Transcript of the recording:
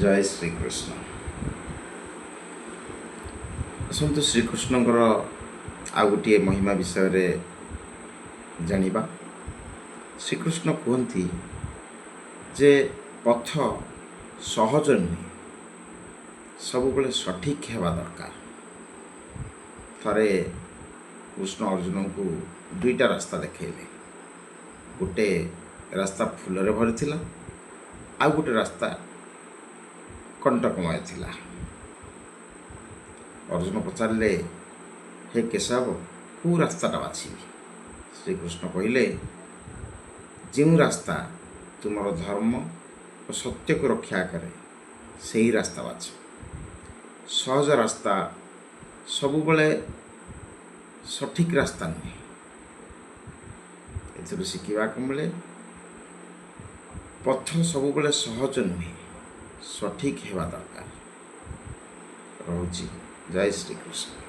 ଜୟ ଶ୍ରୀକୃଷ୍ଣ। ଆସନ୍ତୁ ଶ୍ରୀକୃଷ୍ଣଙ୍କର ଆଉ ଗୋଟିଏ ମହିମା ବିଷୟରେ ଜାଣିବା। ଶ୍ରୀକୃଷ୍ଣ କୁହନ୍ତି ଯେ ପଥ ସହଜ ନୁହେଁ, ସବୁବେଳେ ସଠିକ୍ ହେବା ଦରକାର। ଥରେ କୃଷ୍ଣ ଅର୍ଜୁନଙ୍କୁ ଦୁଇଟା ରାସ୍ତା ଦେଖାଇଲେ। ଗୋଟେ ରାସ୍ତା ଫୁଲରେ ଭରିଥିଲା, ଆଉ ଗୋଟେ ରାସ୍ତା କଣ୍ଟକମୟ ଥିଲା। ଅର୍ଜୁନ ପଚାରିଲେ, ହେ କେଶବ, କେଉଁ ରାସ୍ତାଟା ବାଛିବି? ଶ୍ରୀକୃଷ୍ଣ କହିଲେ, ଯେଉଁ ରାସ୍ତା ତୁମର ଧର୍ମ ଓ ସତ୍ୟକୁ ରକ୍ଷା କରେ ସେହି ରାସ୍ତା ବାଛ। ସହଜ ରାସ୍ତା ସବୁବେଳେ ସଠିକ୍ ରାସ୍ତା ନୁହେଁ। ଏଥିରୁ ଶିଖିବାକୁ ମିଳେ, ପଥ ସବୁବେଳେ ସହଜ ନୁହେଁ, ସଠିକ୍ ହେବା ଦରକାର। ରହୁଛି। ଜୟ ଶ୍ରୀକୃଷ୍ଣ।